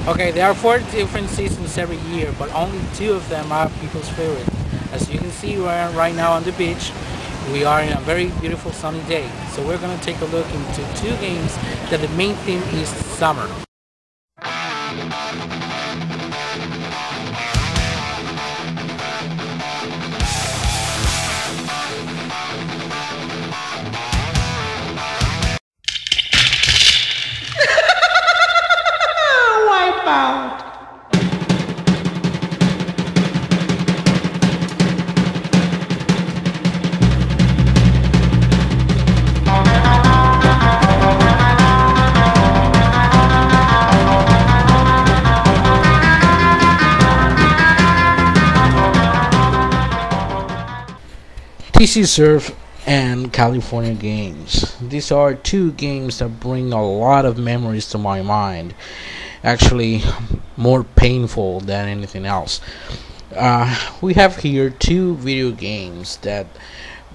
Okay, there are four different seasons every year, but only two of them are people's favorite. As you can see, we're right now on the beach. We are in a very beautiful sunny day. So we're going to take a look into two games that the main theme is summer. Wipeout. TC Surf and California Games. These are two games that bring a lot of memories to my mind. Actually, more painful than anything else. We have here two video games that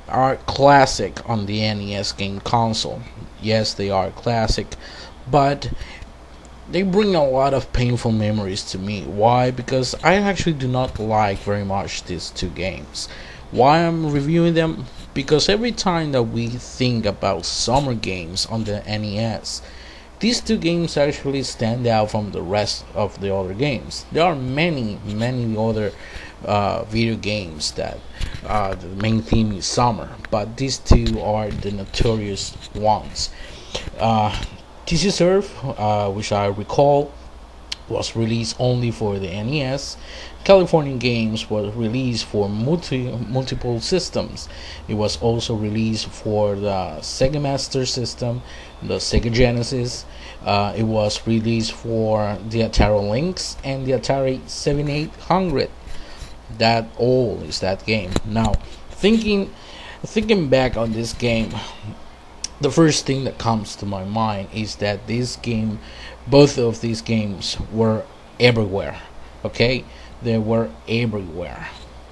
are classic on the NES game console. Yes, they are classic, but they bring a lot of painful memories to me. Why? Because I actually do not like very much these two games. Why I'm reviewing them? Because every time that we think about summer games on the NES, these two games actually stand out from the rest of the other games. There are many other video games that the main theme is summer, but these two are the notorious ones. TC Surf, which I recall was released only for the NES. California Games was released for multiple systems. It was also released for the Sega Master System, the Sega Genesis. It was released for the Atari Lynx and the Atari 7800. That old is that game. Now, thinking back on this game, the first thing that comes to my mind is that both of these games were everywhere. Okay, they were everywhere.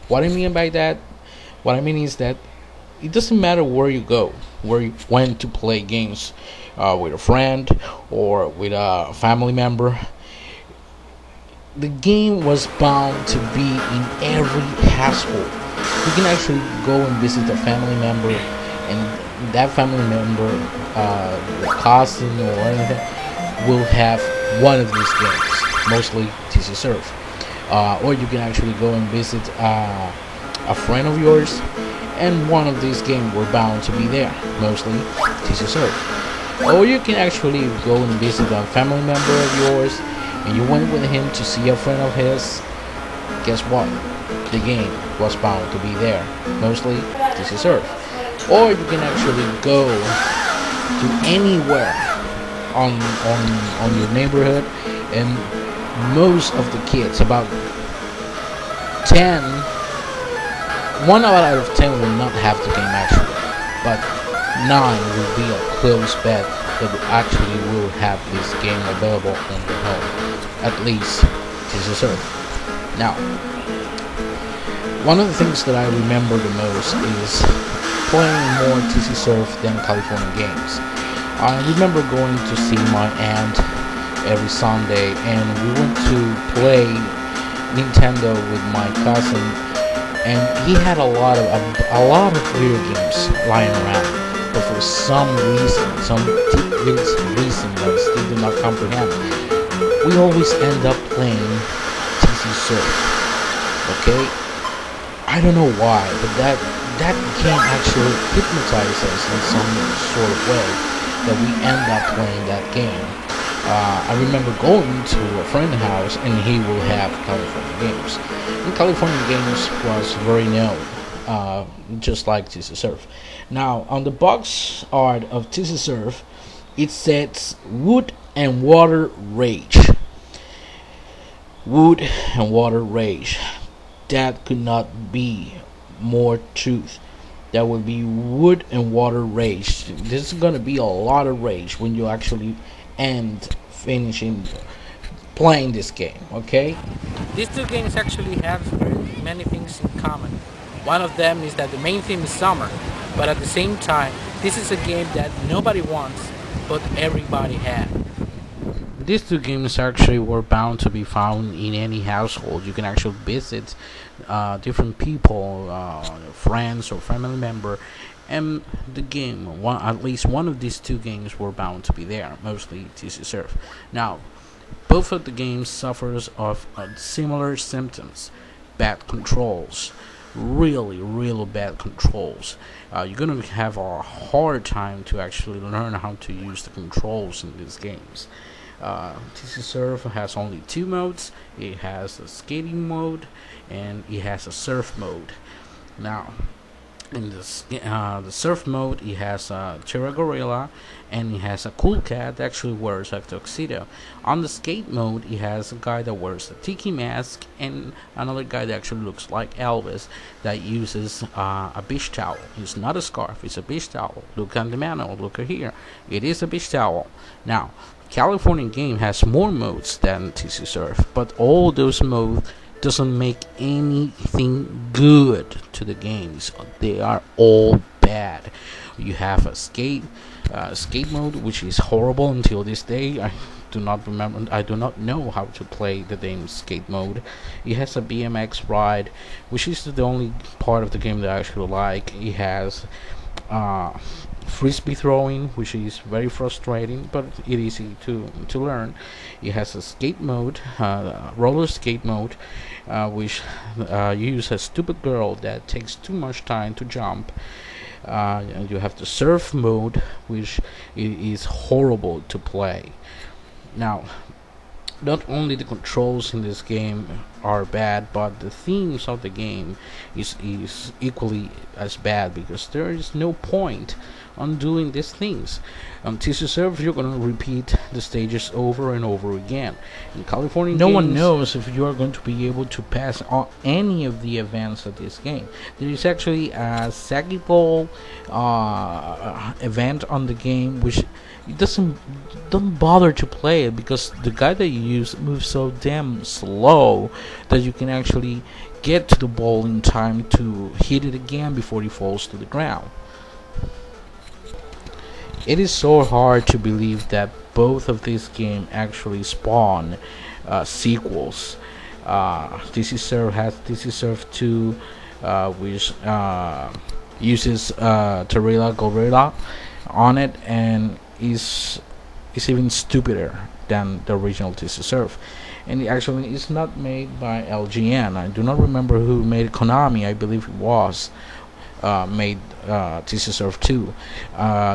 What I mean by that, what I mean is that it doesn't matter where you go, where you went to play games with a friend or with a family member. The game was bound to be in every household. You can actually go and visit a family member, and that family member, your cousin or anything, will have one of these games, mostly TC Surf. Or you can actually go and visit a friend of yours, and one of these games were bound to be there, mostly TC Surf. Or you can actually go and visit a family member of yours, and you went with him to see a friend of his. Guess what? The game was bound to be there, mostly TC Surf. Or you can actually go to anywhere on your neighborhood, and most of the kids, about 10, 1 out of 10 will not have the game actually, but 9 will be a close bet that actually will have this game available on your home, at least TC Surf. Now, one of the things that I remember the most is playing more TC Surf than California Games. I remember going to see my aunt every Sunday, and we went to play Nintendo with my cousin, and he had a lot of video games lying around. But for some reason that I still do not comprehend, we always end up playing TC Surf. Okay, I don't know why, but that game actually hypnotizes us in some sort of way that we end up playing that game. I remember going to a friend's house, and he will have California Games. And California Games was very known, just like TC Surf. Now, on the box art of TC Surf, it says Wood and Water Rage. Wood and Water Rage. That could not be more truth. That would be wood and water rage. This is gonna be a lot of rage when you actually end finishing playing this game. Okay, These two games actually have very many things in common. One of them is that the main theme is summer, but at the same time, this is a game that nobody wants, but everybody has. These two games actually were bound to be found in any household. You can actually visit different people, friends or family member, and the game. At least one of these two games were bound to be there. Mostly TC Surf. Now, both of the games suffers of similar symptoms: bad controls, really bad controls. You're gonna have a hard time to actually learn how to use the controls in these games. TC Surf has only two modes. It has a skating mode and it has a surf mode. Now, in the surf mode, it has a Terra Gorilla and it has a cool cat that actually wears a tuxedo. On the skate mode, it has a guy that wears a tiki mask and another guy that actually looks like Elvis that uses a beach towel. It's not a scarf, it's a beach towel. Look at the manual, look at here. It is a beach towel. Now, California Game has more modes than TC Surf, but all those modes doesn't make anything good to the games. They are all bad. You have a skate mode, which is horrible until this day. I do not know how to play the game skate mode. It has a BMX ride, which is the only part of the game that I actually like. It has frisbee throwing, which is very frustrating, but it is easy to learn. It has a skate mode, roller skate mode, which uses a stupid girl that takes too much time to jump. You have the surf mode, which is horrible to play. Now, not only the controls in this game are bad, but the themes of the game is equally as bad, because there is no point on doing these things. On TC Surf, you're gonna repeat the stages over and over again. In California, no one knows if you are going to be able to pass on any of the events of this game. There is actually a saggy ball event on the game, which don't bother to play it, because the guy that you use moves so damn slow that you can actually get to the ball in time to hit it again before he falls to the ground. It is so hard to believe that both of these games actually spawn sequels. TC Surf has TC Surf 2, which uses Terra Gorilla on it, and is even stupider than the original TC Surf. And it actually is not made by LGN. I do not remember who made Konami. I believe it was made TC Surf 2.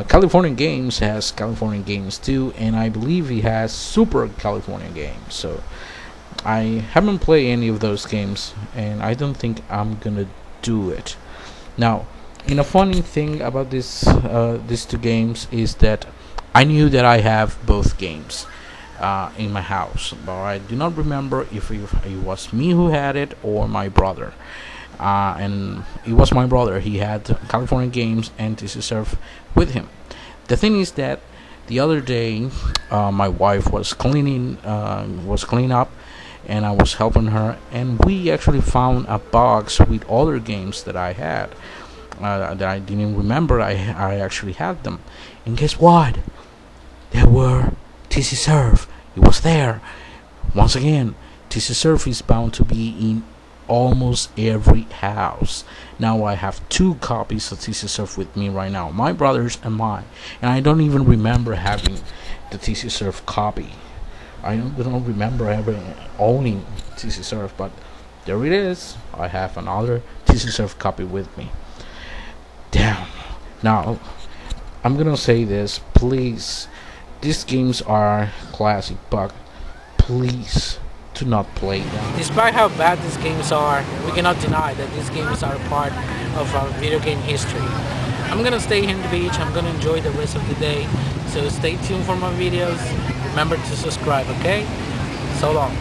California Games has California Games 2, and I believe he has Super California Games. So I haven't played any of those games, and I don't think I'm gonna do it. Now, a funny thing about these two games is that I knew that I have both games in my house, but I do not remember if it was me who had it or my brother. And it was my brother. He had California Games and TC Surf with him. The thing is that the other day, my wife was cleaning up, and I was helping her, and we actually found a box with other games that I had that I didn't remember I actually had them. And guess what? There were TC Surf. It was there. Once again, TC Surf is bound to be in almost every house. Now I have two copies of TC Surf with me right now, my brother's and mine, and I don't even remember having the TC Surf copy. I don't remember ever owning TC Surf, but there it is. I have another TC Surf copy with me. Damn. Now, I'm gonna say this, please. These games are classic, but please do not play them. Despite how bad these games are, we cannot deny that these games are a part of our video game history. I'm gonna stay here in the beach. I'm gonna enjoy the rest of the day. So stay tuned for more videos. Remember to subscribe, okay? So long.